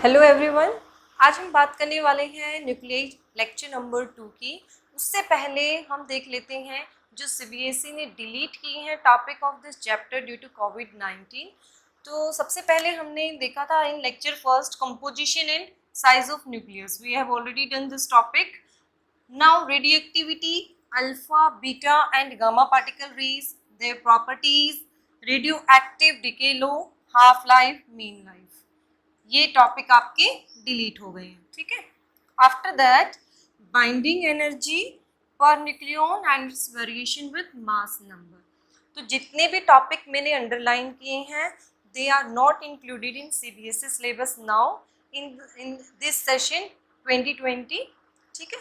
Hello everyone. आज हम बात करने वाले हैं न्यूक्लियर लेक्चर नंबर 2 की। उससे पहले हम देख लेते हैं जो सीबीएसई ने डिलीट की हैं topic of this chapter due to कोविड-19। तो सबसे पहले हमने देखा था in lecture first composition and size of nucleus. We have already done this topic. Now radioactivity, alpha, beta and gamma particle rays, their properties, radioactive decay law, half life, mean life, ये topic आपके delete हो गए हैं। ठीक है। After that binding energy per nucleon and its variation with mass number. तो जितने भी टॉपिक मैंने अंडरलाइन किए हैं they are not included in CBSE syllabus now in this session 2020। ठीक है।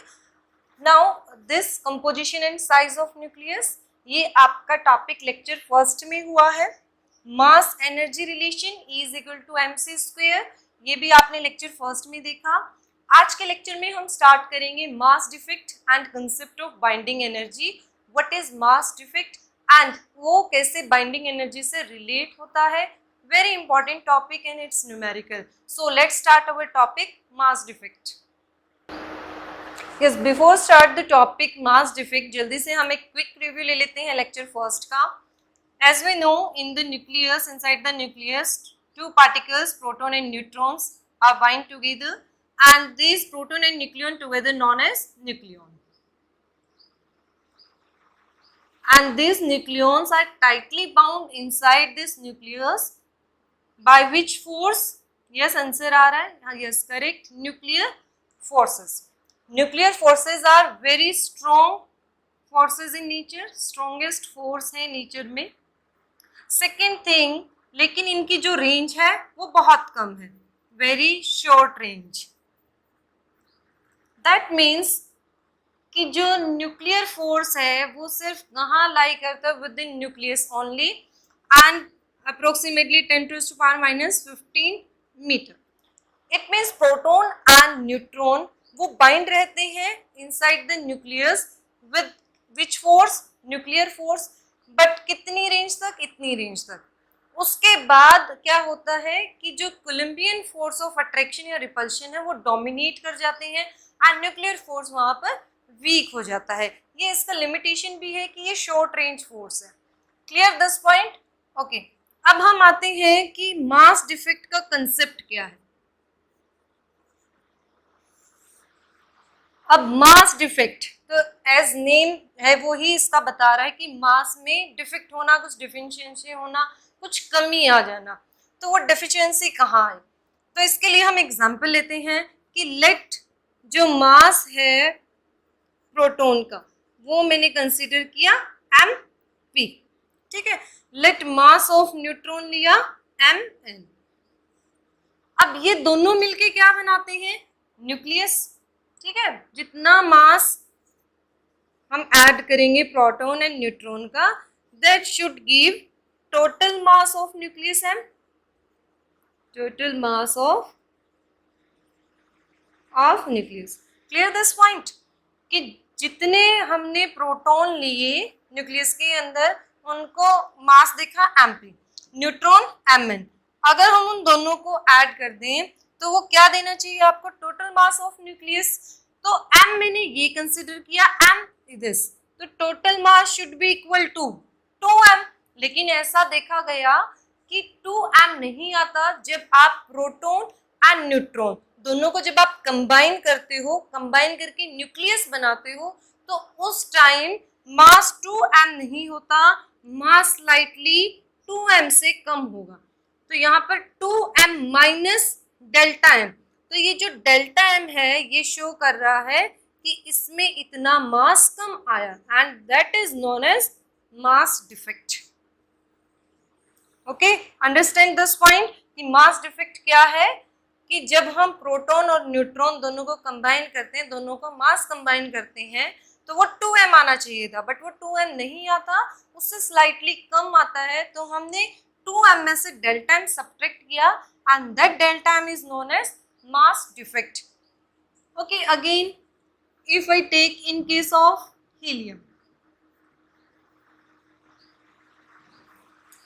Now this composition and size of nucleus, ये आपका टॉपिक लेक्चर फर्स्ट में हुआ है। Mass energy relation E is equal to mc square, ये भी आपने लेक्चर फर्स्ट में देखा। आज के लेक्चर में हम स्टार्ट करेंगे mass defect and concept of binding energy. What is mass defect and वो कैसे बाइंडिंग एनर्जी से रिलेट होता है। Very important topic and it's numerical. So let's start our topic mass defect. Yes, before start the topic mass defect, जल्दी से हम एक quick review ले लेते हैं लेक्चर फर्स्ट का। As we know, in the nucleus, inside the nucleus, two particles, proton and neutrons, are bind together, and these proton and nucleon together known as nucleon. And these nucleons are tightly bound inside this nucleus by which force? Yes, answer आ रहा है। Yes, correct. Nuclear forces. Nuclear forces are very strong forces in nature. Strongest force है nature में। Second thing, लेकिन इनकी जो range है वो बहुत कम है, very short range. That means कि जो न्यूक्लियर फोर्स है वो सिर्फ कहाँ लाई करता है, within nucleus only, and approximately 10⁻⁻15 metre. It means proton and neutron वो बाइंड रहते हैं inside the nucleus with which force? Nuclear force. But कितनी रेंज तक? इतनी रेंज तक। उसके बाद क्या होता है कि जो कोलम्बियन फोर्स ऑफ अट्रैक्शन या रिपल्शन है वो डोमिनेट कर जाते हैं एंड न्यूक्लियर फोर्स वहां पर वीक हो जाता है। ये इसका लिमिटेशन भी है कि ये शॉर्ट रेंज फोर्स है। Clear this point? ओके। अब हम आते हैं कि मास डिफेक्ट का कंसेप्ट क्या है। अब मास डिफेक्ट तो एज नेम है वो ही इसका बता रहा है कि मास में डिफेक्ट होना, कुछ डिफिशियंसी होना, कुछ कमी आ जाना। तो वो डिफिशियंसी कहाँ है? तो इसके लिए हम एग्जांपल लेते हैं कि लेट जो मास है प्रोटॉन का वो मैंने कंसीडर किया mp। ठीक है। लेट मास ऑफ न्यूट्रॉन लिया mn। अब ये दोनों मिलके क्या बनाते हैं? न्यूक्लियस। ठीक है। जितना मास हम ऐड करेंगे प्रोटॉन एंड न्यूट्रॉन का, that should give total mass of nucleus m, total mass of nucleus. Clear this point कि जितने हमने प्रोटॉन लिए न्यूक्लियस के अंदर उनको मास देखा mp, न्यूट्रॉन mn। अगर हम उन दोनों को ऐड कर दें तो वो क्या देना चाहिए आपको? Total mass of nucleus. तो m मैंने ये कंसिडर किया, m दिस, तो total mass should be equal to 2m। लेकिन ऐसा देखा गया कि 2m नहीं आता जब आप प्रोटॉन एंड न्यूट्रॉन दोनों को जब आप कंबाइन करते हो, कंबाइन करके न्यूक्लियस बनाते हो, तो उस टाइम मास 2m नहीं होता, मास स्लाइटली 2m से कम होगा। तो यहाँ पर 2m माइनस डेल्टा m, तो ये जो डेल्टा m है ये शो कर रहा है कि इसमें इतना मास कम आया and that is known as mass defect. Okay, understand this point कि मास डिफेक्ट क्या है कि जब हम प्रोटॉन और न्यूट्रॉन दोनों को कंबाइन करते हैं, दोनों को मास कंबाइन करते हैं, तो वो 2m आना चाहिए था, बट वो 2m नहीं आता, उससे स्लाइटली कम आता है। तो हमने 2m में से डेल्टा m सब्ट्रैक्ट किया and that delta m is known as mass defect. Okay, again if I take in case of helium,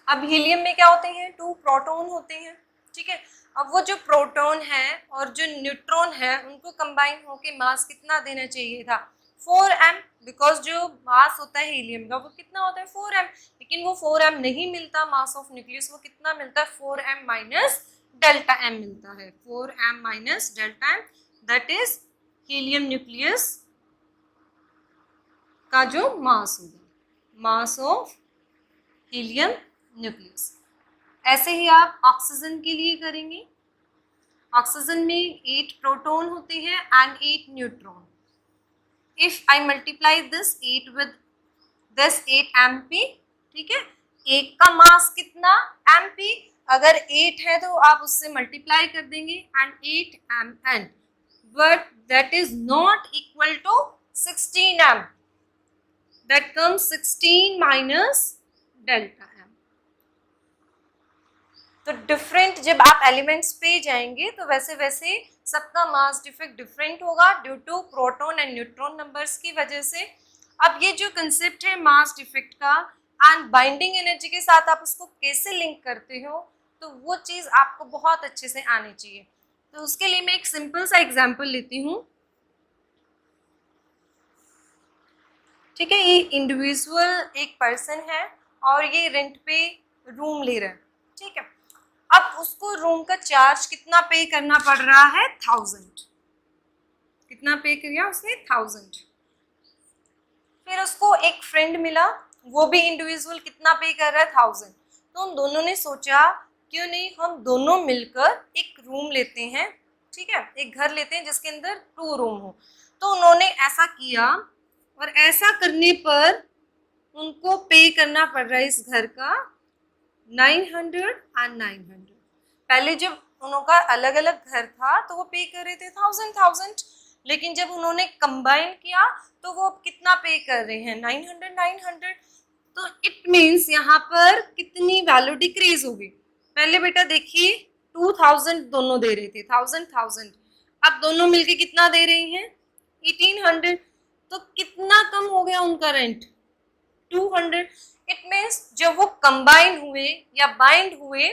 अब हीलियम में क्या होते हैं? 2 प्रोटॉन होते हैं। ठीक है। अब वो जो प्रोटॉन है और जो न्यूट्रॉन है उनको कंबाइन होके मास कितना देना चाहिए था 4m, बिकॉज जो मास होता है हीलियम का वो कितना होता है 4m, लेकिन वो 4m नहीं मिलता मास ऑफ न्यूक्लियस, वो कितना मिलता है 4m माइनस डेल्टा m मिलता है, 4m minus delta m, that is helium nucleus का जो मास होगा, मास ऑफ हीलियम न्यूक्लियस। ऐसे ही आप ऑक्सीजन के लिए करेंगे। ऑक्सीजन में 8 प्रोटॉन होते हैं and 8 neutron. If I multiply this 8 with this 8 mp, ठीक है, एक का मास कितना mp, अगर 8 है तो आप उससे मल्टीप्लाई कर देंगे and 8 mn, but that is not equal to 16m, that comes 16 minus delta m। तो डिफरेंट जब आप एलिमेंट्स पे जाएंगे तो वैसे वैसे सबका मास डिफेक्ट डिफरेंट होगा due to proton and neutron numbers की वजह से। अब ये जो कंसेप्ट है मास डिफेक्ट का एंड बाइंडिंग एनर्जी के साथ आप उसको कैसे लिंक करते हो, तो वो चीज़ आपको बहुत अच्छे से आनी चाहिए। तो उसके लिए मैं एक सिंपल सा एग्जाम्पल लेती हूँ। ठीक है, ये इंडिविजुअल एक पर्सन है और ये रेंट पे रूम ले रहा है, ठीक है। अब उसको रूम का चार्ज कितना पे करना पड़ रहा है 1000, कितना पे किया उसने 1000। फिर उसको एक फ्रेंड मिला, वो भी इंडिविजुअल कितना पे कर रहा है 1000। तो उन दोनों ने सोचा क्यों नहीं हम दोनों मिलकर एक रूम लेते हैं, ठीक है, एक घर लेते हैं जिसके अंदर 2 रूम हो। तो उन्होंने ऐसा किया और ऐसा करने पर उनको पे करना पड़ रहा है इस घर का 900 एंड 900। पहले जब उनका अलग अलग घर था तो वो पे कर रहे थे 1000, लेकिन जब उन्होंने कंबाइन किया तो वो कितना पे कर रहे हैं 900। तो इट मीन्स यहाँ पर कितनी वैल्यू डिक्रीज होगी। पहले बेटा देखिए 2000 दोनों दे रहे थे, 1000, अब दोनों मिलके कितना दे रहे हैं 1800। तो कितना कम हो गया उनका रेंट 200। इट मीन्स जब वो कंबाइन हुए या बाइंड हुए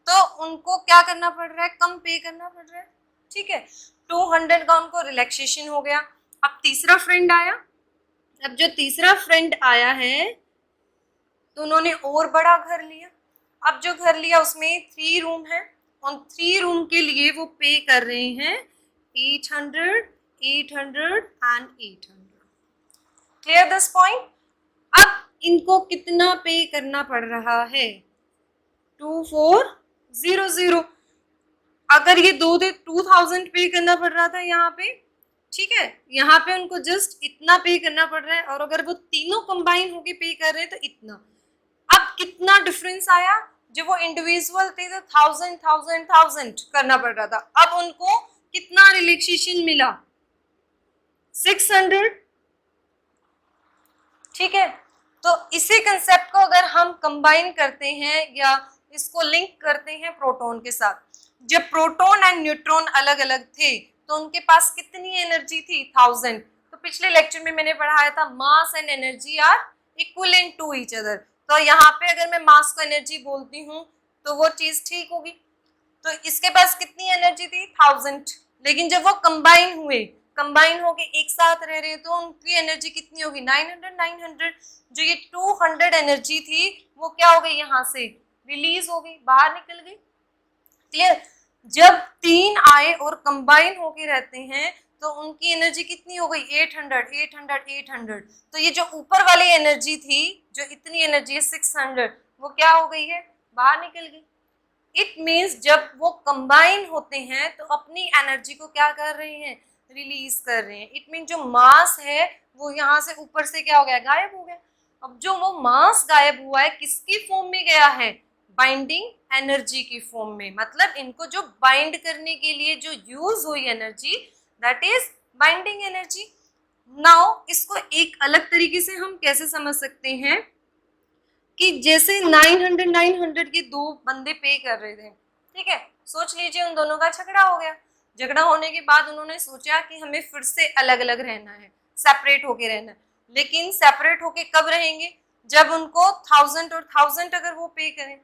तो उनको क्या करना पड़ रहा है, कम पे करना पड़ रहा है, ठीक है। 200 का उनको रिलैक्सेशन हो गया। अब तीसरा फ्रेंड आया, अब जो तीसरा फ्रेंड आया है तो उन्होंने और बड़ा घर लिया। अब जो घर लिया उसमें 3 रूम है, उन 3 रूम के लिए वो पे कर रहे हैं 800, 800 एंड 800। Clear this point. अब इनको कितना पे करना पड़ रहा है 2400। अगर ये 2000 पे करना पड़ रहा था यहाँ पे, ठीक है, यहाँ पे उनको जस्ट इतना पे करना पड़ रहा है, और अगर वो तीनों कंबाइन होके पे कर रहे हैं तो इतना। अब कितना डिफरेंस आया, जब वो इंडिविजुअल थे तो 1000 करना पड़ रहा था, अब उनको कितना रिलैक्सेशन मिला 600, ठीक है। तो इसी कंसेप्ट को अगर हम कंबाइन करते हैं या इसको लिंक करते हैं प्रोटॉन के साथ, जब प्रोटॉन एंड न्यूट्रॉन अलग अलग थे तो उनके पास कितनी एनर्जी थी 1000। तो पिछले लेक्चर में मैंने पढ़ाया था mass and energy are equivalent to each other. तो यहाँ पे अगर मैं मास को एनर्जी बोलती हूँ तो वो चीज ठीक होगी। तो इसके पास कितनी एनर्जी थी 1000, लेकिन जब वो कंबाइन हुए, कंबाइन होके एक साथ रह रहे हैं तो उनकी एनर्जी कितनी होगी 900। जो ये 200 एनर्जी थी वो क्या हो गई, यहाँ से रिलीज हो गई, बाहर निकल गई। क्लियर। जब 3 आए और कंबाइन होके रहते हैं तो उनकी एनर्जी कितनी हो गई 800। तो ये जो ऊपर वाली एनर्जी थी, जो इतनी एनर्जी है 600, वो क्या हो गई है, बाहर निकल गई। इट मीन्स जब वो कंबाइन होते हैं तो अपनी एनर्जी को क्या कर रहे हैं, रिलीज कर रहे हैं। इट मीन जो मास है वो यहाँ से ऊपर से क्या हो गया, गायब हो गया। अब जो वो मास गायब हुआ है किसकी फॉर्म में गया है, बाइंडिंग एनर्जी की फॉर्म में। मतलब इनको जो बाइंड करने के लिए जो यूज हुई energy, that is binding energy. Now इसको एक अलग तरीके से हम कैसे समझ सकते हैं कि जैसे 900 के 2 बंदे पे कर रहे थे, ठीक है, सोच लीजिए उन दोनों का झगड़ा हो गया। झगड़ा होने के बाद उन्होंने सोचा कि हमें फिर से अलग अलग रहना है, सेपरेट होके रहना है। लेकिन सेपरेट होके कब रहेंगे, जब उनको 1000 और 1000 अगर वो पे करें।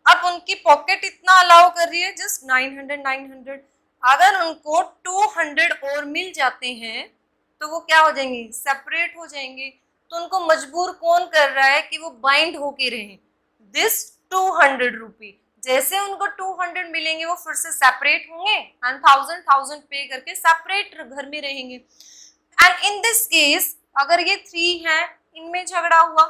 अब उनकी पॉकेट इतना अलाउ कर रही है जस्ट 900। अगर उनको 200 और मिल जाते हैं तो वो क्या हो जाएंगे, सेपरेट हो जाएंगे। तो उनको मजबूर कौन कर रहा है कि वो बाइंड होके रहें, दिस 200 रुपी। जैसे उनको 200 मिलेंगे वो फिर से सेपरेट होंगे एंड 1000 पे करके सेपरेट घर में रहेंगे। एंड इन दिस केस अगर ये 3 है, इनमें झगड़ा हुआ,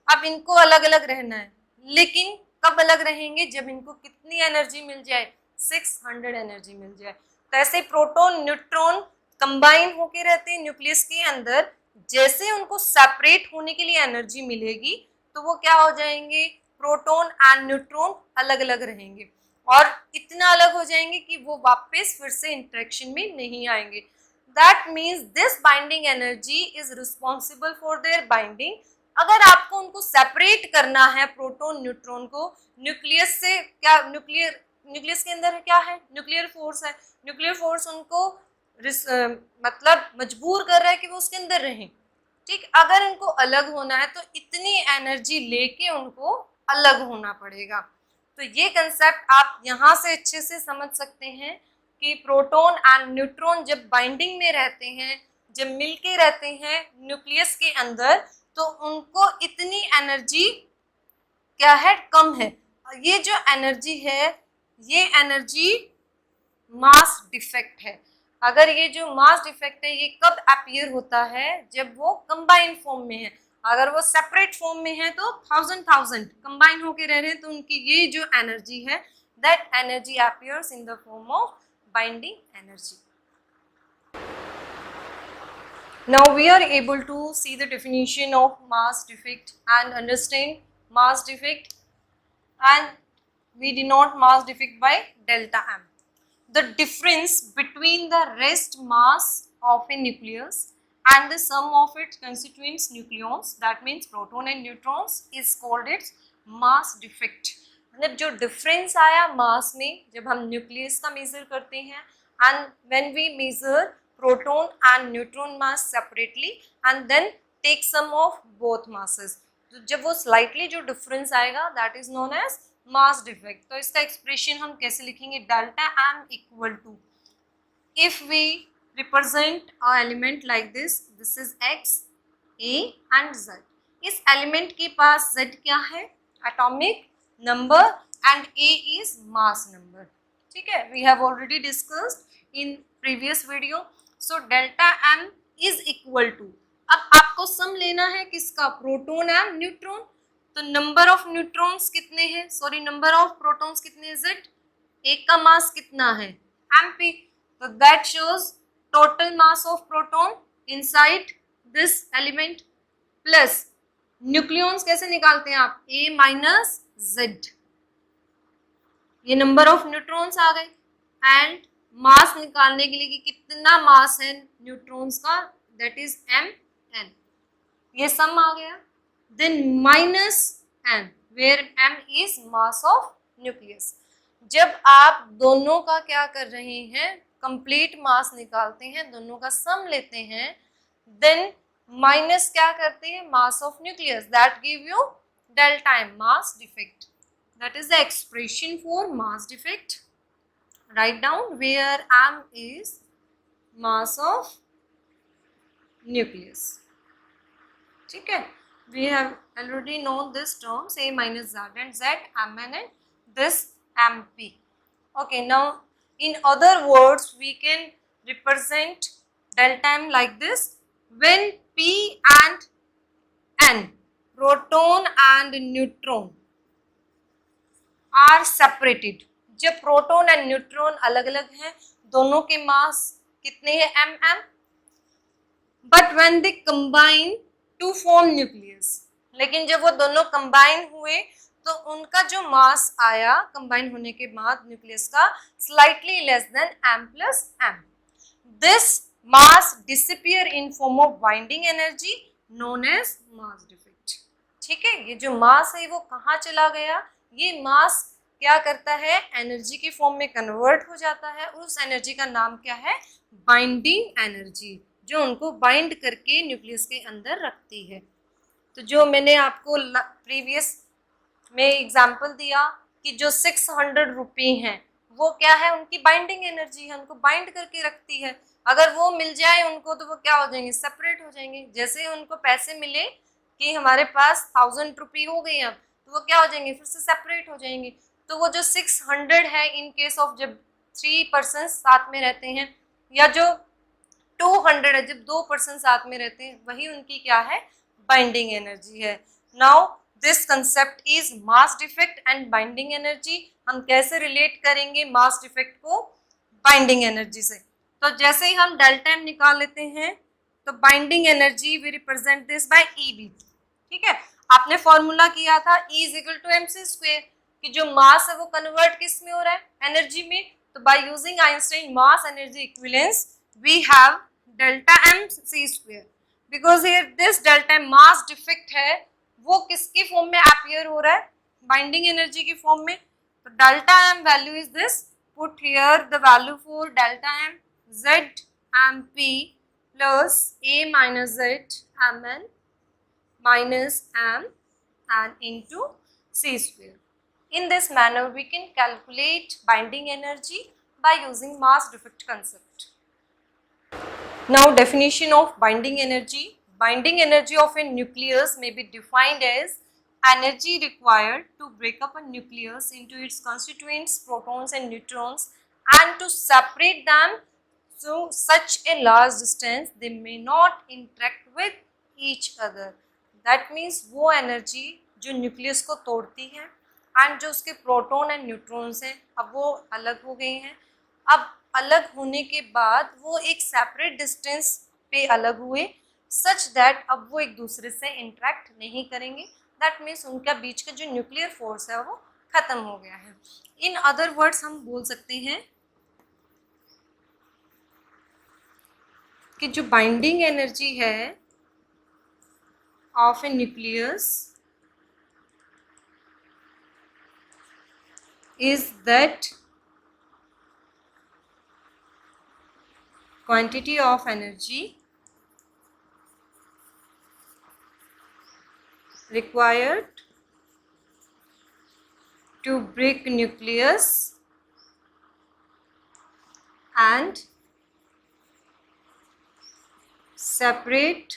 अब इनको अलग अलग रहना है, लेकिन कब अलग रहेंगे, जब इनको कितनी एनर्जी मिल जाए, 600 एनर्जी मिल जाए। तो ऐसे प्रोटॉन न्यूट्रॉन कंबाइन होके रहते हैं न्यूक्लियस के अंदर। जैसे उनको सेपरेट होने के लिए एनर्जी मिलेगी तो वो क्या हो जाएंगे, प्रोटॉन एंड न्यूट्रॉन अलग अलग रहेंगे और इतना अलग हो जाएंगे कि वो वापस फिर से इंटरेक्शन में नहीं आएंगे। That means this binding energy is responsible for their binding। अगर आपको उनको सेपरेट करना है प्रोटॉन न्यूट्रॉन को न्यूक्लियस से, क्या न्यूक्लियस के अंदर क्या है, न्यूक्लियर फोर्स है। न्यूक्लियर फोर्स उनको मतलब मजबूर कर रहा है कि वो उसके अंदर रहें। ठीक, अगर इनको अलग होना है तो इतनी एनर्जी लेके उनको अलग होना पड़ेगा। तो ये कंसेप्ट आप यहाँ से अच्छे से समझ सकते हैं कि प्रोटॉन एंड न्यूट्रॉन जब बाइंडिंग में रहते हैं, जब मिलके रहते हैं न्यूक्लियस के अंदर, तो उनको इतनी एनर्जी क्या है, कम है। ये जो एनर्जी है ये एनर्जी मास डिफेक्ट है। अगर ये जो मास डिफेक्ट है ये कब अपीयर होता है, जब वो कंबाइन फॉर्म में है। अगर वो सेपरेट फॉर्म में है तो 1000 कंबाइन होके रह रहे हैं, तो उनकी ये जो एनर्जी है that energy appears in the form of binding energy. Now we are able to see the definition of mass defect and understand mass defect, and we denote mass defect by delta M. The difference between the rest mass of a nucleus and the sum of its constituent nucleons, that means proton and neutrons, is called its mass defect. मतलब जो difference आया मास में जब हम nucleus का measure करते हैं, and when we measure proton and neutron mass separately and then take sum of both masses, तो जब वो स्लाइटली जो डिफरेंस आएगा that is known as mass defect. तो इसका एक्सप्रेशन हम कैसे लिखेंगे, delta M equal to, if we represent a element like this, this is X, A and Z. इस एलिमेंट के पास z क्या है, atomic number, and A is mass number। ठीक है, we have already discussed in previous video। so delta M is equal to, अब आपको सम लेना है किसका, प्रोटॉन एंड न्यूट्रॉन। तो नंबर ऑफ न्यूट्रॉन्स कितने हैं, सॉरी नंबर ऑफ प्रोटॉन्स कितने, Z। एक का मास कितना है, mp, तो that shows total mass of proton inside this element, plus nucleons कैसे निकालते हैं आप, A माइनस Z, ये नंबर ऑफ न्यूट्रॉन्स आ गए। एंड मास निकालने के लिए कि कितना मास है न्यूट्रॉन्स का, दैट इज mn, ये सम आ गया। Then minus m, where m is mass of nucleus. जब आप दोनों का क्या कर रहे हैं, कंप्लीट मास निकालते हैं, दोनों का सम लेते हैं, देन माइनस क्या करते हैं, मास of nucleus, that give you delta M, mass defect। That is the expression for mass defect। Write down where M is mass of nucleus। ठीक है, we have already known this terms A minus Z and Z, Mn and this Mp। Okay, now in other words we can represent delta M like this, when P and N, proton and neutron, are separated. जब proton and neutron अलग अलग हैं, दोनों के mass कितने हैं, mm, but when they combine to form nucleus, लेकिन जब वो दोनों कंबाइन हुए तो उनका जो मास आया कंबाइन होने के बाद न्यूक्लियस का, slightly less than m plus m। This mass disappear in form of binding energy known as mass defect. ठीक है, ये जो मास है वो कहाँ चला गया, ये मास क्या करता है, एनर्जी की फॉर्म में कन्वर्ट हो जाता है। उस एनर्जी का नाम क्या है, बाइंडिंग एनर्जी, जो उनको बाइंड करके न्यूक्लियस के अंदर रखती है। तो जो मैंने आपको प्रीवियस में एग्जांपल दिया कि जो 600 रुपये हैं वो क्या है, उनकी बाइंडिंग एनर्जी है, उनको बाइंड करके रखती है। अगर वो मिल जाए उनको तो वो क्या हो जाएंगे, सेपरेट हो जाएंगे। जैसे उनको पैसे मिले कि हमारे पास 1000 रुपये हो गए अब, तो वो क्या हो जाएंगे, फिर से सेपरेट हो जाएंगे। तो वो जो 600 है इन केस ऑफ जब 3 पर्सन साथ में रहते हैं, या जो 200 है जब 2 पर्सन साथ में रहते हैं, वही उनकी क्या है, बाइंडिंग एनर्जी है। Now this concept is mass defect and binding energy. हम कैसे रिलेट करेंगे मास डिफेक्ट को बाइंडिंग एनर्जी से? तो जैसे ही हम डेल्टा एम निकाल लेते हैं तो binding energy we represent this by E B. ठीक है, आपने फॉर्मूला किया था E is equal to MC square, कि जो मास है वो कन्वर्ट किस में हो रहा है, एनर्जी में। तो by using Einstein mass energy equivalence we have delta M C square, because here this delta M mass defect है वो किसके फॉर्म में अपीयर हो रहा है, बाइंडिंग एनर्जी की फॉर्म में। तो delta M value is this, put here the value for delta M Z MP plus A minus Z Mn minus M and into C square. In this manner we can calculate binding energy by using mass defect concept. Now definition of binding energy. Binding energy of a nucleus may be defined as energy required to break up a nucleus into its constituents, protons and neutrons, and to separate them to such a large distance they may not interact with each other. That means वो energy जो nucleus को तोड़ती है and जो उसके proton and neutrons हैं अब वो अलग हो गए हैं। अब अलग होने के बाद वो एक सेपरेट डिस्टेंस पे अलग हुए, सच दैट अब वो एक दूसरे से इंटरेक्ट नहीं करेंगे। दैट मीन्स उनका बीच का जो न्यूक्लियर फोर्स है वो खत्म हो गया है। इन अदर वर्ड्स हम बोल सकते हैं कि जो बाइंडिंग एनर्जी है of A nucleus is that quantity of energy required to break nucleus and separate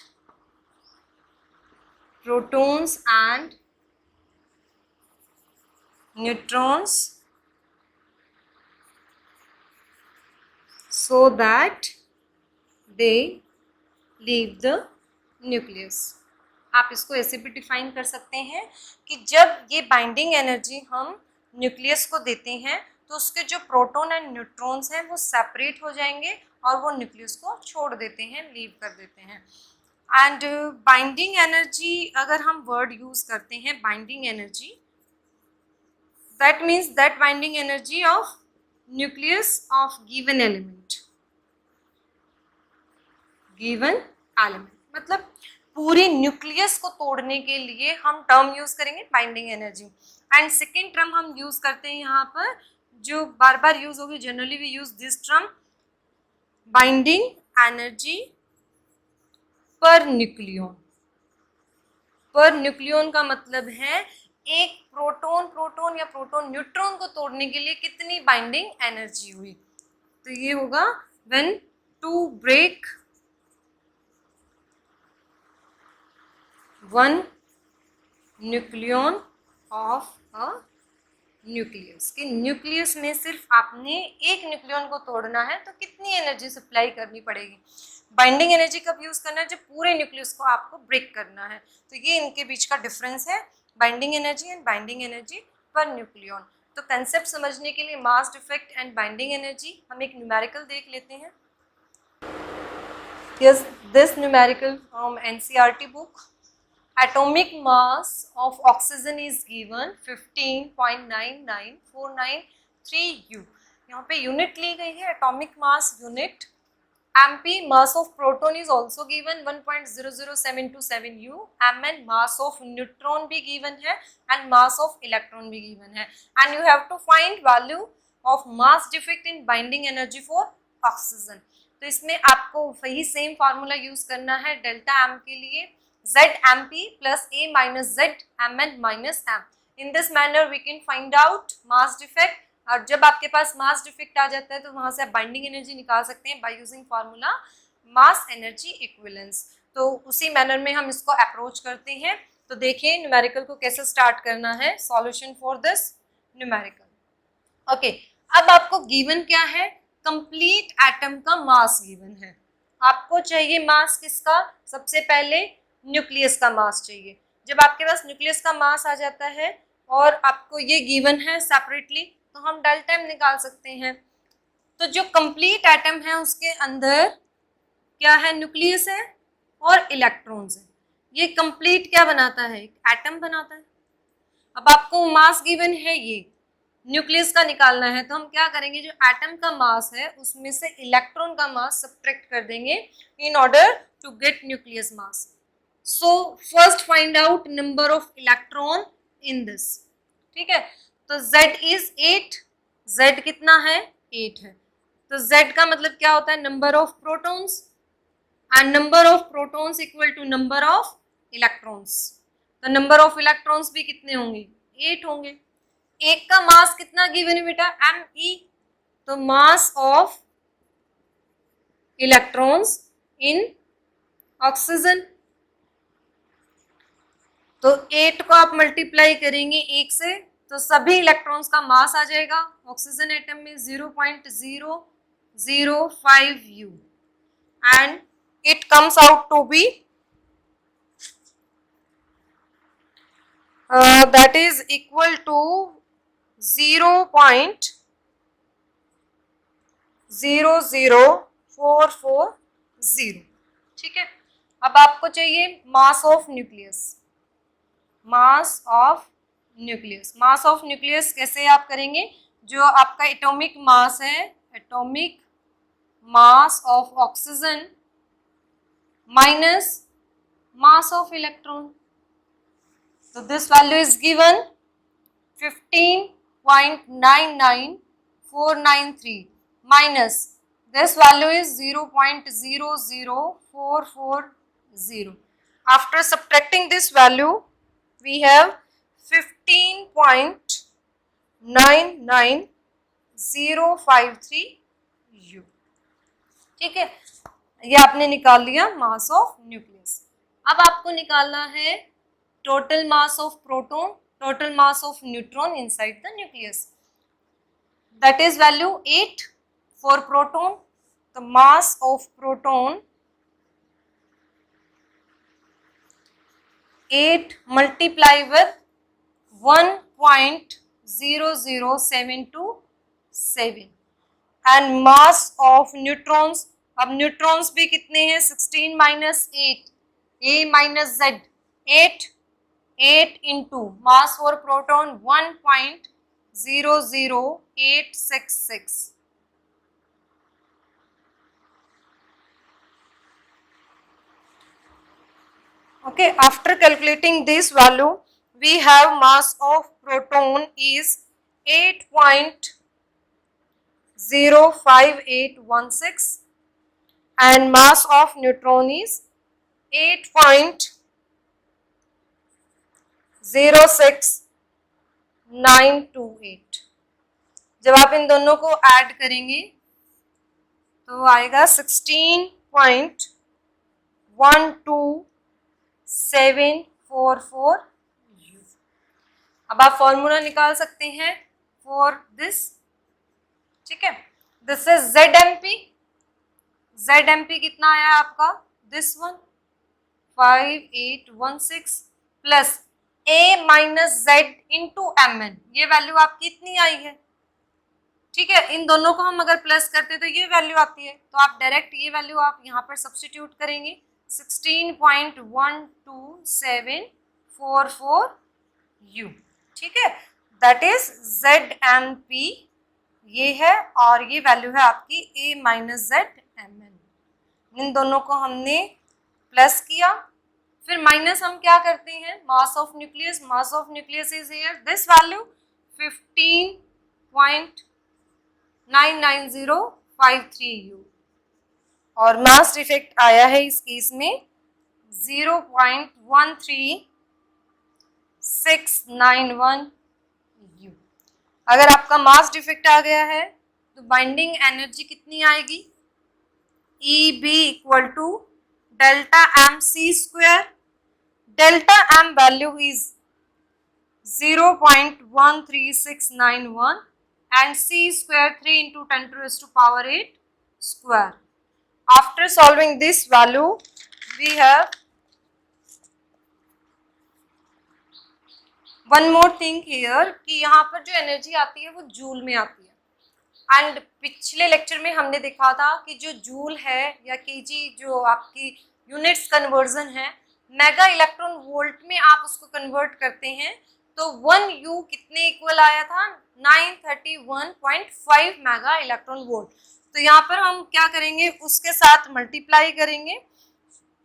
protons and neutrons so that they leave the nucleus. आप इसको ऐसे भी डिफाइन कर सकते हैं कि जब ये बाइंडिंग एनर्जी हम न्यूक्लियस को देते हैं तो उसके जो प्रोटॉन एंड न्यूट्रॉन्स हैं वो सेपरेट हो जाएंगे और वो न्यूक्लियस को छोड़ देते हैं, लीव कर देते हैं। एंड बाइंडिंग एनर्जी अगर हम वर्ड यूज करते हैं binding energy, that means that binding energy of nucleus of given element, given element मतलब पूरी न्यूक्लियस को तोड़ने के लिए हम टर्म यूज करेंगे binding energy. And second term हम यूज करते हैं यहाँ पर जो बार बार यूज होगी, generally we use this term binding energy per nucleon. Per nucleon का मतलब है एक प्रोटॉन या प्रोटॉन न्यूट्रॉन को तोड़ने के लिए कितनी बाइंडिंग एनर्जी हुई। तो ये होगा when to break one nucleon of a nucleus, कि न्यूक्लियस में सिर्फ आपने एक न्यूक्लियन को तोड़ना है तो कितनी एनर्जी सप्लाई करनी पड़ेगी। बाइंडिंग एनर्जी कब यूज करना है, जब पूरे न्यूक्लियस को आपको ब्रेक करना है। तो ये इनके बीच का डिफरेंस है, binding energy and binding energy per nucleon. तो कंसेप्ट समझने के लिए mass defect and binding energy हम एक न्यूमेरिकल देख लेते हैं। Yes, this numerical from NCERT book. Atomic mass of oxygen is given 15.99493 U. यहाँ पे यूनिट ली गई है atomic mass unit. MP mass of proton is also given 1.00727 U. Mn mass of neutron भी given है and mass of electron भी given है, and you have to find value of mass defect in binding energy for oxygen. तो इसमें आपको वही same formula use करना है डेल्टा एम के लिए, Z MP plus A minus Z Mn minus M. In this manner we can find out mass defect. और जब आपके पास मास डिफेक्ट आ जाता है तो वहां से आप बाइंडिंग एनर्जी निकाल सकते हैं by using formula mass energy equivalence. तो उसी मैनर में हम इसको अप्रोच करते हैं। तो देखिए न्यूमेरिकल को कैसे स्टार्ट करना है, solution for this numerical. Okay, अब आपको गिवन क्या है, कंप्लीट एटम का मास गिवन है। आपको चाहिए मास किसका, सबसे पहले न्यूक्लियस का मास चाहिए। जब आपके पास न्यूक्लियस का मास आ जाता है और आपको ये गिवन है सेपरेटली, तो हम डेल्टा एम निकाल सकते हैं। तो जो कंप्लीट एटम है उसके अंदर क्या है, न्यूक्लियस है और इलेक्ट्रॉन्स है। ये कंप्लीट क्या बनाता है, एटम बनाता है। अब आपको मास गिवन है, ये न्यूक्लियस का निकालना है, तो हम क्या करेंगे, जो एटम का मास है उसमें से इलेक्ट्रॉन का मास सब्ट्रैक्ट कर देंगे in order to get nucleus mass. So first find out number of electron in this. ठीक है, तो Z इज 8, Z कितना है, 8 है। तो Z का मतलब क्या होता है, number of protons, and number of protons equal to number of electrons. तो नंबर ऑफ इलेक्ट्रॉन्स भी कितने होंगे, 8 होंगे। एक का मास कितना गिवन है बेटा, Me। तो mass of electrons in oxygen, तो 8 को आप मल्टीप्लाई करेंगे 1 से, तो सभी इलेक्ट्रॉन्स का मास आ जाएगा ऑक्सीजन एटम में 0.005 U, and it comes out to be that is equal to 0.00440। ठीक है, अब आपको चाहिए मास of nucleus. Mass of nucleus, mass of nucleus कैसे आप करेंगे, जो आपका एटॉमिक मास है, atomic mass of oxygen minus mass of electron. So this value is given 15.99493 minus this value is 0.00440. After subtracting this value, we have 15.99053 U. ठीक है, ये आपने निकाल लिया मास ऑफ न्यूक्लियस। अब आपको निकालना है total mass of proton, total mass of neutron inside the nucleus. That is value 8 for proton. The mass of proton 8 multiply with 1.00727 and mass of neutrons, अब neutrons भी कितने हैं, 16 minus 8, A minus Z, 8 into mass for proton 1.00866. Okay, after calculating this value, we have mass of proton is 8.05816 and mass of neutron is 8.06928। जब आप इन दोनों को add करेंगे तो आएगा 16.12744 U। अब आप फॉर्मूला निकाल सकते हैं फॉर दिस। ठीक है, दिस इज ZMP। ZMP कितना आया आपका, this one 5816 plus A minus Z into MN, ये वैल्यू आपकी इतनी आई है। ठीक है, इन दोनों को हम अगर प्लस करते तो ये वैल्यू आती है, तो आप डायरेक्ट ये वैल्यू आप यहाँ पर सब्स्टिट्यूट करेंगे 16.12744 U। ठीक है, दैट इज ZMP ये है, और ये वैल्यू है आपकी A माइनस Z MN। इन दोनों को हमने प्लस किया, फिर माइनस हम क्या करते हैं, मास of nucleus, mass of nucleus is here this value 15.99053 U, और मास डिफेक्ट आया है इस केस में 0.13 691 U। अगर आपका मास डिफेक्ट आ गया है तो बाइंडिंग एनर्जी कितनी आएगी, EB equal to delta M C square. Delta M value is 0.13691 and c square 3 into 10 to raise to power 8 square. After solving this value, we have one more thing here कि यहाँ पर जो energy आती है वो joule में आती है। एंड पिछले लेक्चर में हमने देखा था कि जो जूल है या केजी जो आपकी यूनिट्स कन्वर्जन है, मेगा इलेक्ट्रॉन वोल्ट में आप उसको कन्वर्ट करते हैं तो 1U कितने इक्वल आया था, 931.5 मेगा इलेक्ट्रॉन वोल्ट। तो यहाँ पर हम क्या करेंगे, उसके साथ मल्टीप्लाई करेंगे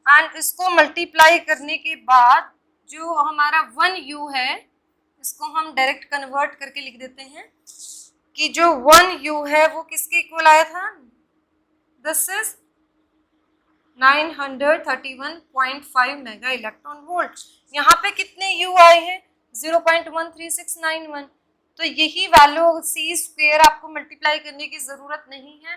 एंड इसको मल्टीप्लाई करने के बाद जो हमारा 1U है इसको हम डायरेक्ट कन्वर्ट करके लिख देते हैं कि जो 1U है वो किसके इक्वल आया था, this is 931.5 mega electron volt. यहाँ पे कितने U आए हैं, 0.13691। तो यही वैल्यू सी स्क्वायर आपको मल्टीप्लाई करने की जरूरत नहीं है,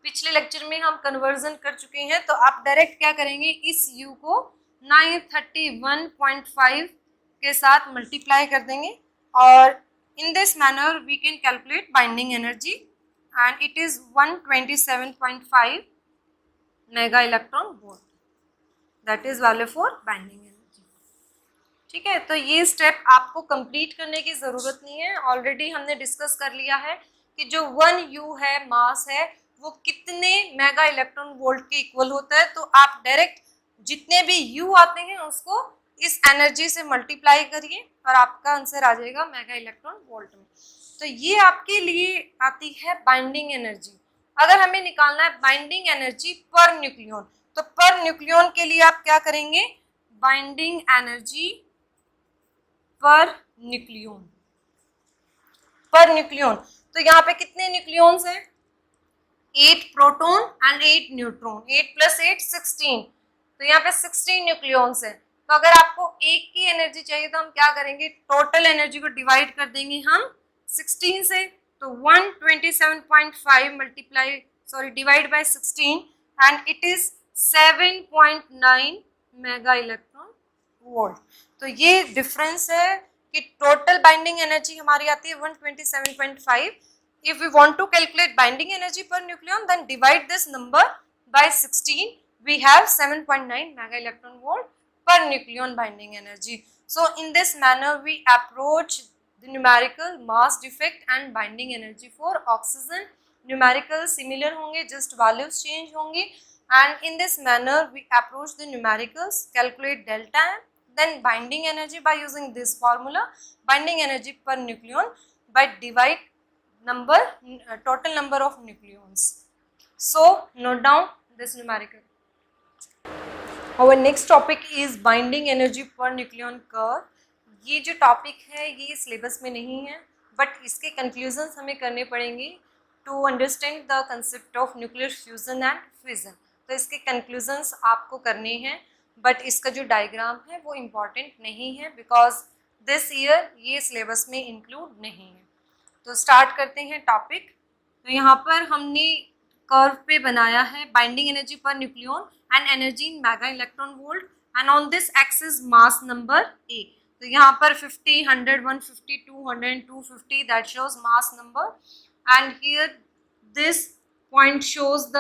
पिछले लेक्चर में हम कन्वर्जन कर चुके हैं। तो आप डायरेक्ट क्या करेंगे, इस U को 931.5 के साथ मल्टीप्लाई कर देंगे और in this manner we can calculate binding energy and it is 127.5 mega electron volt, that is value for binding energy। ठीक है, तो ये स्टेप आपको कंप्लीट करने की जरूरत नहीं है, ऑलरेडी हमने डिस्कस कर लिया है कि जो 1U है मास है वो कितने मेगा इलेक्ट्रॉन वोल्ट के इक्वल होता है। तो आप डायरेक्ट जितने भी U आते हैं उसको इस एनर्जी से मल्टीप्लाई करिए और आपका आंसर आ जाएगा मेगा इलेक्ट्रॉन वोल्ट में। तो ये आपके लिए आती है बाइंडिंग एनर्जी। अगर हमें निकालना है बाइंडिंग एनर्जी पर न्यूक्लियन, तो पर न्यूक्लियन के लिए आप क्या करेंगे, binding energy per nucleon, per nucleon. तो यहाँ पे कितने न्यूक्लियंस हैं, 8 प्रोटॉन एंड 8 न्यूट्रॉन, 8 + 8 16। तो यहाँ पे 16 न्यूक्लियंस है। तो अगर आपको एक की एनर्जी चाहिए तो हम क्या करेंगे, टोटल एनर्जी को डिवाइड कर देंगे हम 16 से। तो 127.5 divide by 16 and it is 7.9 mega electron volt. तो ये डिफरेंस है कि टोटल बाइंडिंग एनर्जी हमारी आती है 127.5। If we want to calculate binding energy per nucleon, then divide this number by 16. We have 7.9 mega electron volt per nucleon binding energy. So in this manner, we approach the numerical mass defect and binding energy for oxygen. Numerical similar होंगे, just values change होंगे. And in this manner, we approach the numericals, calculate delta M, then binding energy by using this formula, binding energy per nucleon by divide total number of nucleons. So note down this numerical. Our next topic is binding energy per nucleon curve. ये जो topic है ये syllabus में नहीं है, but इसके conclusions हमें करने पड़ेंगे to understand the concept of nuclear fusion and fission. तो इसके कंक्लूजन्स आपको करने हैं, बट इसका जो डायग्राम है वो इम्पॉर्टेंट नहीं है बिकॉज दिस ईयर ये सिलेबस में इंक्लूड नहीं है। तो स्टार्ट करते हैं टॉपिक। तो यहाँ पर हमने कर्व पे बनाया है binding energy per nucleon and energy in mega electron volt and on this axis mass number A. तो यहाँ पर 50, 100, 150, 200, 250 that shows mass number and here this point shows the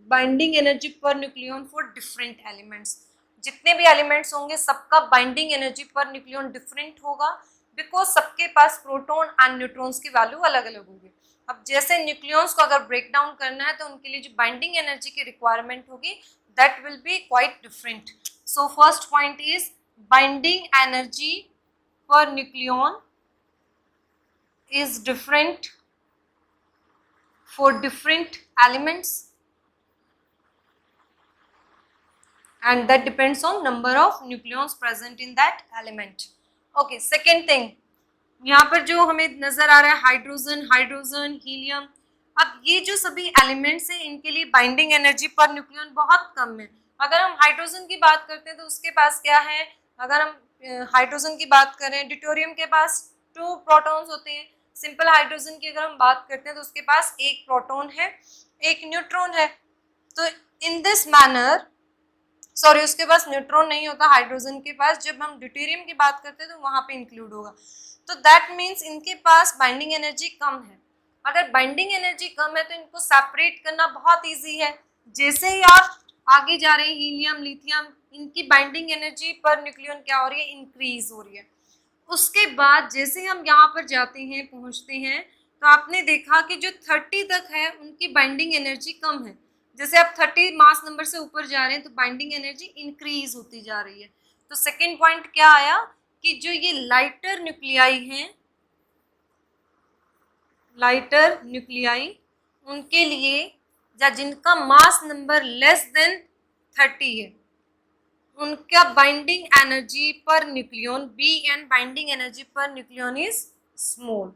binding energy per nucleon for different elements. जितने भी elements होंगे सबका binding energy per nucleon different होगा because सबके पास proton and neutrons की वैल्यू अलग अलग होगी। अब जैसे न्यूक्लियंस को अगर ब्रेक डाउन करना है तो उनके लिए जो बाइंडिंग एनर्जी की रिक्वायरमेंट होगी that will be quite different. So first point is binding energy per nucleon is different for different elements and that depends on number of nucleons present in that element. Okay, second thing यहाँ पर जो हमें नजर आ रहा है hydrogen, hydrogen, helium. अब ये जो सभी एलिमेंट्स हैं इनके लिए बाइंडिंग एनर्जी पर न्यूक्लियन बहुत कम है। अगर हम हाइड्रोजन की बात करते हैं तो उसके पास क्या है, अगर हम हाइड्रोजन की बात करें, ड्यूटेरियम के पास 2 प्रोटॉन्स होते हैं। सिंपल हाइड्रोजन की अगर हम बात करते हैं तो उसके पास 1 प्रोटॉन है, 1 न्यूट्रॉन है। तो इन दिस मैनर, सॉरी उसके पास न्यूट्रॉन नहीं होता हाइड्रोजन के पास, जब हम ड्यूटेरियम की बात करते हैं तो वहां पे इंक्लूड होगा। तो दैट मीन्स इनके पास बाइंडिंग एनर्जी कम है। अगर बाइंडिंग एनर्जी कम है तो इनको सेपरेट करना बहुत इजी है। जैसे ही आप आगे जा रहे हैं, हीलियम, लिथियम, इनकी बाइंडिंग एनर्जी पर न्यूक्लियन क्या हो रही है, इंक्रीज हो रही है। उसके बाद जैसे हम यहाँ पर जाते हैं, पहुंचते हैं, तो आपने देखा कि जो 30 तक है उनकी बाइंडिंग एनर्जी कम है। जैसे आप 30 मास नंबर से ऊपर जा रहे हैं तो बाइंडिंग एनर्जी इंक्रीज होती जा रही है। तो सेकेंड पॉइंट क्या आया कि जो ये लाइटर न्यूक्लियाई हैं, लाइटर न्यूक्लियाई, उनके लिए या जिनका मास नंबर लेस देन 30 है, उनका binding energy per nucleon Bn binding energy per nucleon is small.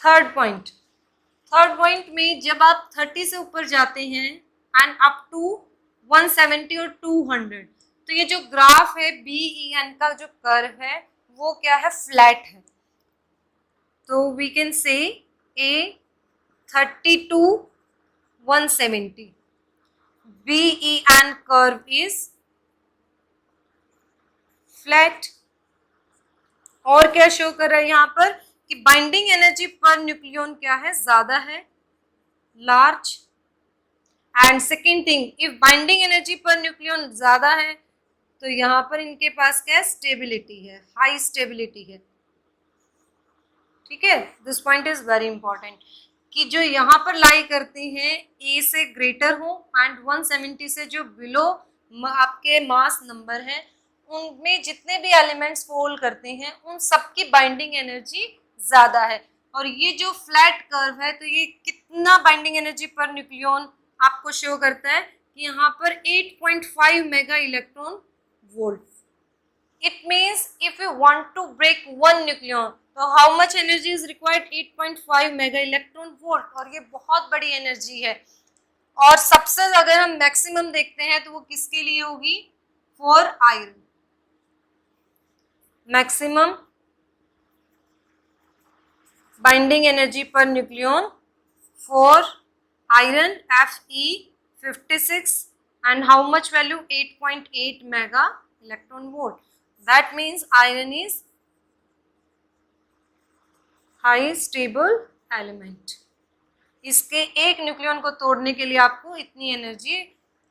Third point में जब आप 30 से ऊपर जाते हैं एंड अप टू 170 और 200, तो ये जो ग्राफ है BEN का जो कर्व है वो क्या है, फ्लैट है। तो we can say A 30 to 170, BEN curve is flat. और क्या शो कर रहा है यहाँ पर कि बाइंडिंग एनर्जी पर न्यूक्लियन क्या है, ज्यादा है, large. And second thing, if binding energy per nucleon ज्यादा है तो यहाँ पर इनके पास क्या है, स्टेबिलिटी है, हाई स्टेबिलिटी है। ठीक है, this point is very important कि जो यहाँ पर लाई करते हैं ए से ग्रेटर हो एंड 170 से जो बिलो आपके मास नंबर है, उनमें जितने भी एलिमेंट्स फॉल करते हैं उन सबकी बाइंडिंग एनर्जी ज्यादा है। और ये जो फ्लैट कर्व है, तो ये कितना बाइंडिंग एनर्जी पर न्यूक्लियन आपको शो करता है कि यहाँ पर 8.5 mega electron volt. It means if you want to break one nucleon, तो how much energy is required, 8.5 mega electron volt. और ये बहुत बड़ी एनर्जी है। और सबसे अगर हम मैक्सिमम देखते हैं तो वो किसके लिए होगी, for iron. Maximum binding energy per nucleon for iron Fe56 and how much value, 8.8 mega electron volt. That means iron is high stable element. इसके एक न्यूक्लियन को तोड़ने के लिए आपको इतनी एनर्जी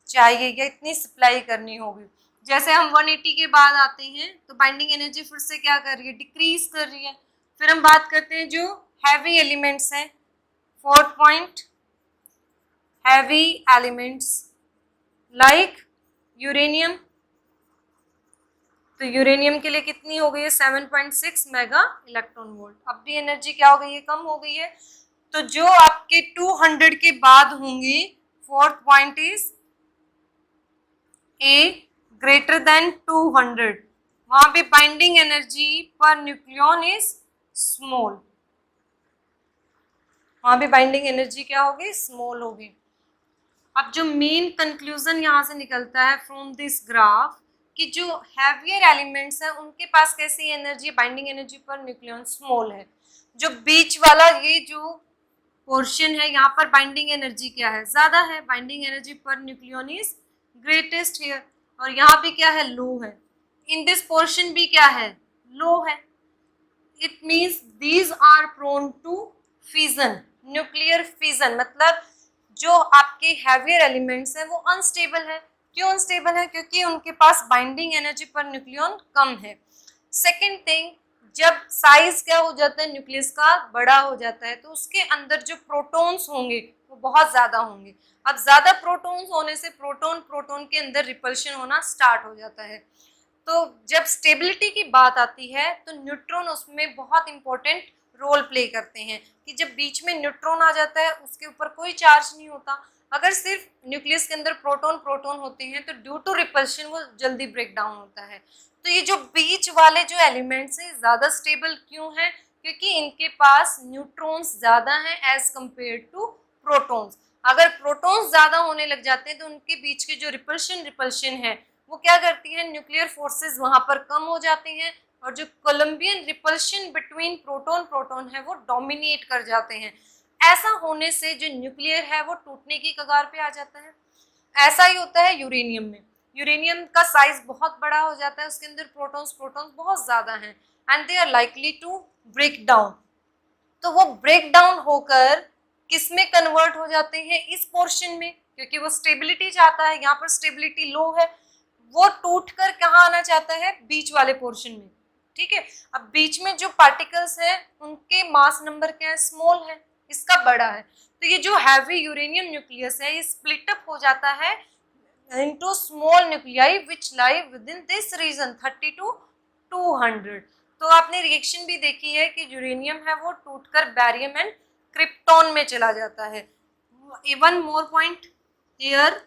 चाहिए या इतनी सप्लाई करनी होगी। जैसे हम 180 के बाद आते हैं तो बाइंडिंग एनर्जी फिर से क्या कर रही है, डिक्रीज कर रही है। फिर हम बात करते हैं जो हैवी एलिमेंट्स हैं, fourth point, heavy elements like uranium. तो यूरेनियम के लिए कितनी हो गई है, 7.6 मेगा इलेक्ट्रॉन वोल्ट। अब भी एनर्जी क्या हो गई है, कम हो गई है। तो जो आपके 200 के बाद होंगी, fourth point is a greater than 200, वहां पे binding energy per nucleon is small, वहां पे बाइंडिंग एनर्जी क्या होगी, स्मॉल होगी। अब जो मेन कंक्लूजन यहाँ से निकलता है फ्रॉम दिस ग्राफ कि जो हैवियर एलिमेंट्स हैं उनके पास कैसी energy, binding energy per nucleon small है। जो बीच वाला ये जो पोर्शन है यहाँ पर बाइंडिंग एनर्जी क्या है, ज्यादा है, binding energy per nucleon is greatest here. और यहाँ भी क्या है, लो है। इन दिस पोर्शन भी क्या है, लो है। It means these are prone to fission, nuclear fission, मतलब जो आपके हैवियर एलिमेंट्स हैं वो अनस्टेबल है। क्यों अनस्टेबल है, क्योंकि उनके पास बाइंडिंग एनर्जी पर न्यूक्लियन कम है। सेकेंड थिंग, जब साइज क्या हो जाता है न्यूक्लियस का, बड़ा हो जाता है, तो उसके अंदर जो प्रोटॉन्स होंगे वो बहुत ज्यादा होंगे। अब ज्यादा प्रोटॉन्स होने से प्रोटॉन प्रोटॉन के अंदर रिपल्शन होना स्टार्ट हो जाता है। तो जब स्टेबिलिटी की बात आती है तो न्यूट्रॉन उसमें बहुत इंपॉर्टेंट रोल प्ले करते हैं कि जब बीच में न्यूट्रॉन आ जाता है उसके ऊपर कोई चार्ज नहीं होता। अगर सिर्फ न्यूक्लियस के अंदर प्रोटॉन प्रोटॉन होते हैं तो ड्यू टू रिपल्शन वो जल्दी ब्रेक डाउन होता है। तो ये जो बीच वाले जो एलिमेंट्स हैं ज़्यादा स्टेबल क्यों हैं, क्योंकि इनके पास न्यूट्रॉन्स ज़्यादा हैं एज कम्पेयर टू प्रोटॉन्स। अगर प्रोटॉन्स ज़्यादा होने लग जाते हैं तो उनके बीच के जो रिपल्शन है वो क्या करती है, न्यूक्लियर फोर्सेस वहां पर कम हो जाते हैं और जो Columbian repulsion between proton proton है वो डोमिनेट कर जाते हैं। ऐसा होने से जो न्यूक्लियर है वो टूटने की कगार पे आ जाता है। ऐसा ही होता है यूरेनियम में। यूरेनियम का साइज बहुत बड़ा हो जाता है, उसके अंदर प्रोटॉन्स प्रोटॉन्स बहुत ज्यादा हैं and they are likely to break down. तो वो ब्रेक डाउन होकर किस में कन्वर्ट हो जाते हैं, इस पोर्शन में, क्योंकि वो स्टेबिलिटी चाहता है, यहाँ पर स्टेबिलिटी लो है, वो टूट कर कहाँ आना चाहता है, बीच वाले पोर्शन में। ठीक है, अब बीच में जो पार्टिकल्स हैं उनके मास नंबर क्या है, स्मॉल है, इसका बड़ा है। तो ये जो हैवी यूरेनियम न्यूक्लियस है ये स्प्लिट अप हो जाता है into small nuclei which lie within this region 30 to 200। तो आपने रिएक्शन भी देखी है कि यूरेनियम है वो टूटकर बैरियम एंड क्रिप्टॉन में चला जाता है। वन मोर पॉइंट हियर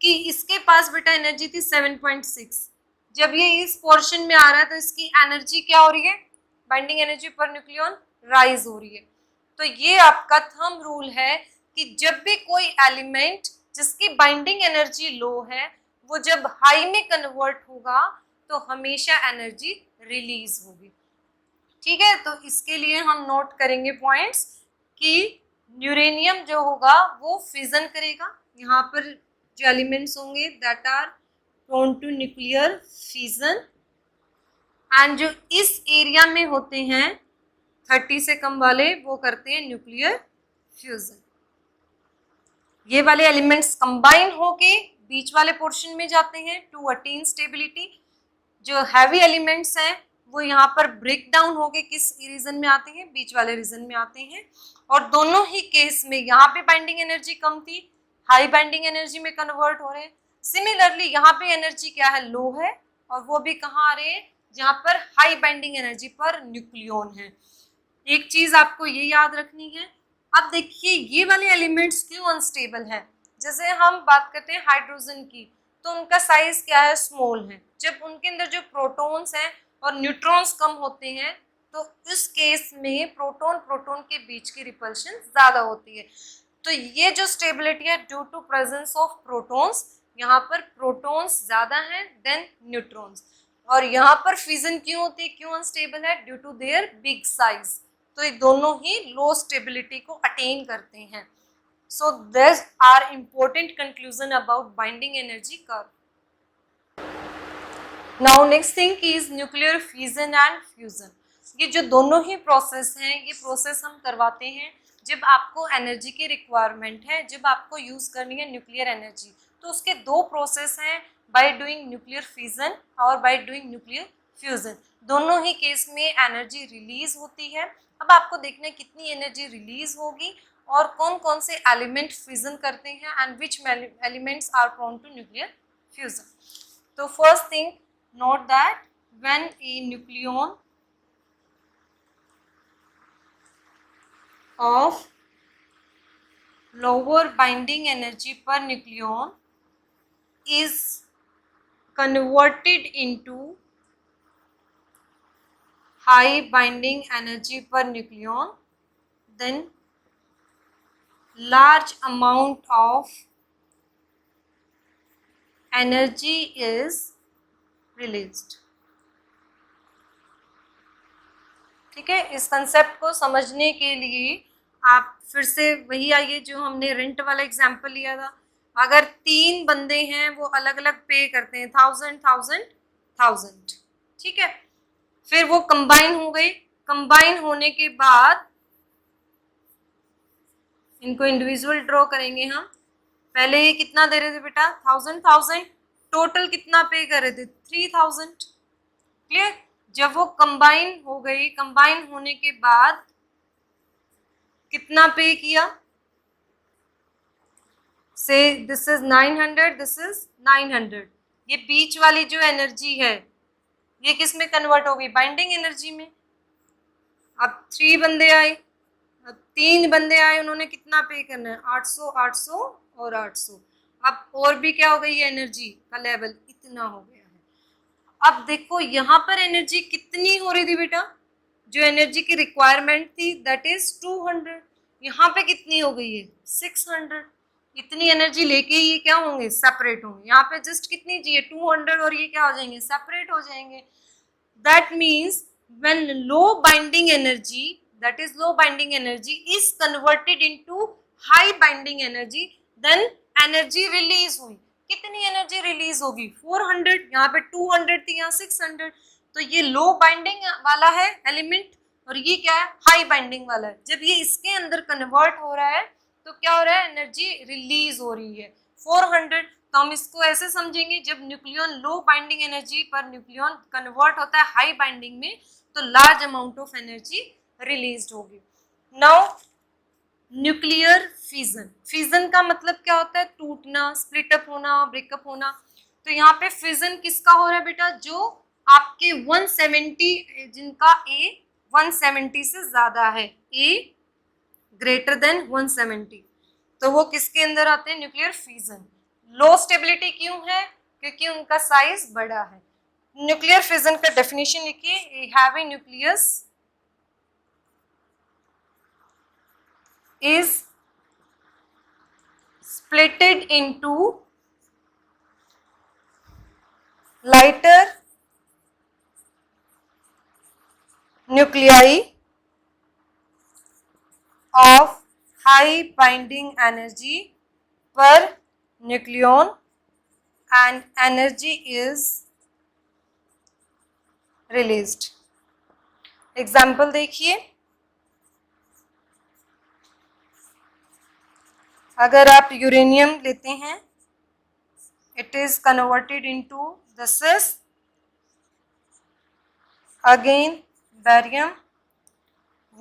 कि इसके पास बेटा एनर्जी थी 7.6, जब ये इस पोर्शन में आ रहा है तो इसकी एनर्जी क्या हो रही है, binding energy per nucleon rise हो रही है। तो ये आपका थंब रूल है कि जब भी कोई एलिमेंट जिसकी बाइंडिंग एनर्जी लो है वो जब हाई में कन्वर्ट होगा तो हमेशा एनर्जी रिलीज होगी। ठीक है, तो इसके लिए हम नोट करेंगे पॉइंट्स कि यूरेनियम जो होगा वो फिजन करेगा, यहाँ पर जो एलिमेंट्स होंगे that are prone to nuclear fission, and जो इस एरिया में होते हैं 30 से कम वाले वो करते हैं न्यूक्लियर फ्यूजन। ये वाले एलिमेंट्स कंबाइन होके बीच वाले पोर्शन में जाते हैं टू अटेन स्टेबिलिटी। जो हैवी एलिमेंट्स हैं वो यहाँ पर ब्रेक डाउन होके किस रीजन में आते हैं, बीच वाले रीजन में आते हैं। और दोनों ही केस में यहाँ पे बाइंडिंग एनर्जी कम थी, हाई बाइंडिंग एनर्जी में कन्वर्ट हो रहे हैं। सिमिलरली यहाँ पे एनर्जी क्या है, लो है, और वो भी कहाँ आ रहे हैं, जहाँ पर high binding energy per nucleon है। एक चीज आपको ये याद रखनी है, अब देखिए ये वाले एलिमेंट्स क्यों अनस्टेबल है। जैसे हम बात करते हैं हाइड्रोजन की, तो उनका साइज क्या है, स्मॉल है। जब उनके अंदर जो प्रोटॉन्स हैं और न्यूट्रॉन्स कम होते हैं तो इस केस में प्रोटॉन प्रोटॉन के बीच की रिपल्शन ज्यादा होती है। तो ये जो स्टेबिलिटी है due to presence of protons, यहाँ पर प्रोटॉन्स ज्यादा हैं देन न्यूट्रॉन्स। और यहाँ पर फिजन क्यों होती है, क्यों अनस्टेबल है, due to their big size. तो ये दोनों ही लो स्टेबिलिटी को अटेन करते हैं। So this are important conclusion about binding energy curve. Now next thing is nuclear fission and fusion. ये जो दोनों ही प्रोसेस हैं ये प्रोसेस हम करवाते हैं जब आपको एनर्जी की रिक्वायरमेंट है, जब आपको यूज करनी है न्यूक्लियर एनर्जी। तो उसके दो प्रोसेस हैं, बाय डूइंग न्यूक्लियर फिजन और बाय डूइंग न्यूक्लियर फ्यूजन। दोनों ही केस में एनर्जी रिलीज होती है। अब आपको देखना है कितनी एनर्जी रिलीज होगी और कौन कौन से एलिमेंट फिजन करते हैं and which elements are prone to nuclear fusion. तो first thing note that when a nucleon of lower binding energy per nucleon is converted into high binding energy per nucleon, then large amount of energy is released. ठीक है, इस concept को समझने के लिए आप फिर से वही आइए जो हमने रेंट वाला एग्जांपल लिया था। अगर 3 बंदे हैं वो अलग अलग पे करते हैं 1000, ठीक है, फिर वो कंबाइन हो गए। कंबाइन होने के बाद इनको इंडिविजुअल ड्रॉ करेंगे हम। पहले ये कितना दे रहे थे बेटा, 1000, टोटल कितना पे कर रहे थे, 3000। क्लियर, जब वो कंबाइन हो गई, कंबाइन होने के बाद कितना पे किया, से दिस इज 900, दिस इज 900। ये बीच वाली जो एनर्जी है ये किस में कन्वर्ट हो गई, बाइंडिंग एनर्जी में। अब 3 बंदे आए, अब 3 बंदे आए, उन्होंने कितना पे करना है, 800, 800 और 800। अब और भी क्या हो गई है, एनर्जी का लेवल इतना हो गया है। अब देखो यहाँ पर एनर्जी कितनी हो रही थी बेटा, जो एनर्जी की रिक्वायरमेंट थी दैट इज 200, यहाँ पे कितनी हो गई है 600। इतनी एनर्जी लेके ये क्या होंगे, सेपरेट होंगे। यहाँ पे जस्ट कितनी चाहिए, 200, और ये क्या हो जाएंगे, सेपरेट हो जाएंगे। That means when low binding energy, that is low binding energy is converted into high binding energy, then energy release हुई। कितनी एनर्जी रिलीज होगी, 400, यहाँ पे 200 थी, यहाँ 600। तो ये लो बाइंडिंग वाला है एलिमेंट, और ये क्या है, हाई बाइंडिंग वाला है। जब ये इसके अंदर कन्वर्ट हो रहा है तो क्या हो रहा है, एनर्जी रिलीज हो रही है 400। तो हम इसको ऐसे समझेंगे, जब nucleon low binding energy per nucleon convert होता है हाई बाइंडिंग में, तो large amount of energy release होगी। नाउ न्यूक्लियर फिजन, फिजन का मतलब क्या होता है, टूटना, स्प्लिटअप होना, ब्रेकअप होना। तो यहाँ पे फिजन किसका हो रहा है बेटा, जो आपके 170, जिनका ए 170 से ज्यादा है, ए ग्रेटर देन 170, तो वो किसके अंदर आते हैं, न्यूक्लियर फिजन। लो स्टेबिलिटी क्यों है, क्योंकि उनका साइज बड़ा है। न्यूक्लियर फिजन का डेफिनेशन लिखिए, have a nucleus is splitted into lighter nuclei of high binding energy per nucleon and energy is released। Example देखिए, अगर आप यूरेनियम लेते हैं, it is converted into, this is again barium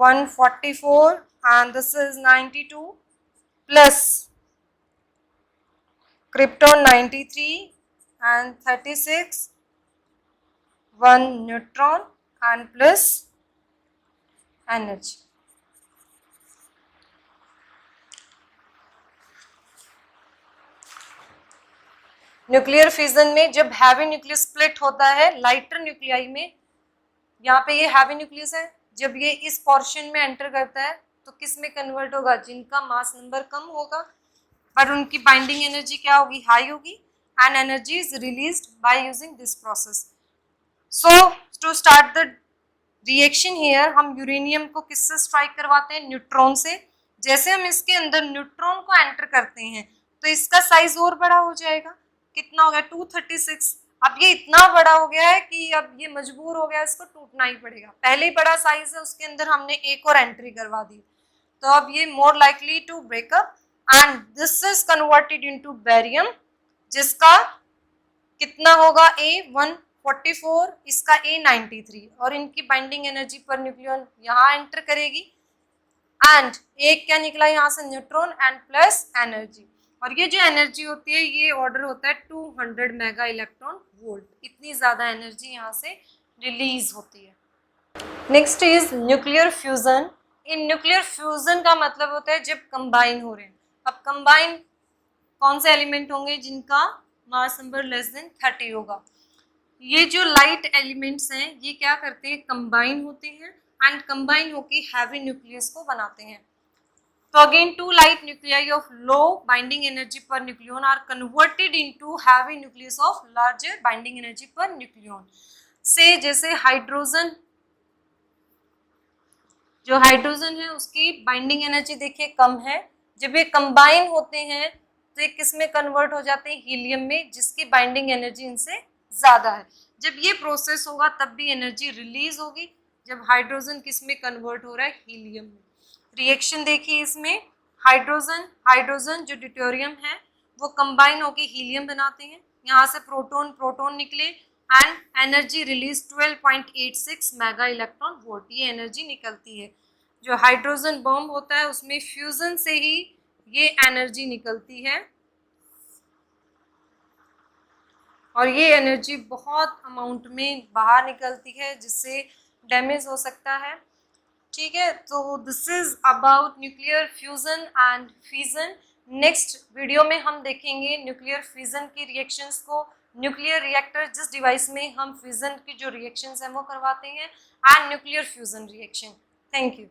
144 and this is 92 plus krypton 93 and 36, 1 neutron and plus energy। Nuclear fission में जब heavy nucleus split होता है lighter nuclei में, यहाँ पे ये हैवी न्यूक्लियस है, जब ये इस पोर्शन में एंटर करता है तो किस में कन्वर्ट होगा, जिनका मास नंबर कम होगा पर उनकी बाइंडिंग एनर्जी क्या होगी, हाई होगी, and energy is released by using this process. So to start the reaction here, हम यूरेनियम को किससे स्ट्राइक करवाते हैं, न्यूट्रॉन से। जैसे हम इसके अंदर न्यूट्रॉन को एंटर करते हैं तो इसका साइज और बड़ा हो जाएगा, कितना हो गया, 236। अब ये इतना बड़ा हो गया है कि अब ये मजबूर हो गया, इसको टूटना ही पड़ेगा। पहले ही बड़ा साइज है, उसके अंदर हमने एक और एंट्री करवा दी, तो अब ये more likely to break up and this is converted into barium, जिसका कितना होगा, A144, इसका A93, और इनकी बाइंडिंग एनर्जी पर न्यूक्लियन यहाँ एंटर करेगी एंड एक क्या निकला यहाँ से, न्यूट्रॉन एंड प्लस एनर्जी। और ये जो एनर्जी होती है ये ऑर्डर होता है 200 मेगा इलेक्ट्रॉन वोल्ट, इतनी ज़्यादा एनर्जी यहाँ से रिलीज होती है। Next is nuclear fusion. In nuclear fusion का मतलब होता है जब कंबाइन हो रहे हैं। अब कंबाइन कौन से एलिमेंट होंगे, जिनका मास नंबर लेस देन 30 होगा। ये जो लाइट एलिमेंट्स हैं ये क्या करते हैं, कंबाइन होते हैं एंड कंबाइन होके हैवी न्यूक्लियस को बनाते हैं। So again, two light nuclei of low binding energy per nucleon are converted into heavy nucleus of larger binding energy per nucleon। से जैसे हाइड्रोजन, जो हाइड्रोजन है उसकी बाइंडिंग एनर्जी देखिए कम है, जब ये कंबाइन होते हैं तो ये किस में कन्वर्ट हो जाते हैं, हीलियम में, जिसकी बाइंडिंग एनर्जी इनसे ज्यादा है। जब ये प्रोसेस होगा तब भी एनर्जी रिलीज होगी, जब हाइड्रोजन किस में कन्वर्ट हो रहा है, हीलियम में। रिएक्शन देखिए इसमें, हाइड्रोजन जो ड्यूटेरियम है वो कंबाइन होके हीलियम बनाते हैं, यहाँ से प्रोटॉन निकले and energy release 12.86 mega electron volt, ये एनर्जी निकलती है। जो हाइड्रोजन बॉम्ब होता है उसमें फ्यूजन से ही ये एनर्जी निकलती है, और ये एनर्जी बहुत अमाउंट में बाहर निकलती है जिससे डैमेज हो सकता है। ठीक है, तो this is about nuclear fusion and fission. Next video में हम देखेंगे न्यूक्लियर फिजन की रिएक्शंस को, न्यूक्लियर रिएक्टर जिस डिवाइस में हम फिजन की जो रिएक्शंस हैं वो करवाते हैं, and nuclear fusion reaction. Thank you.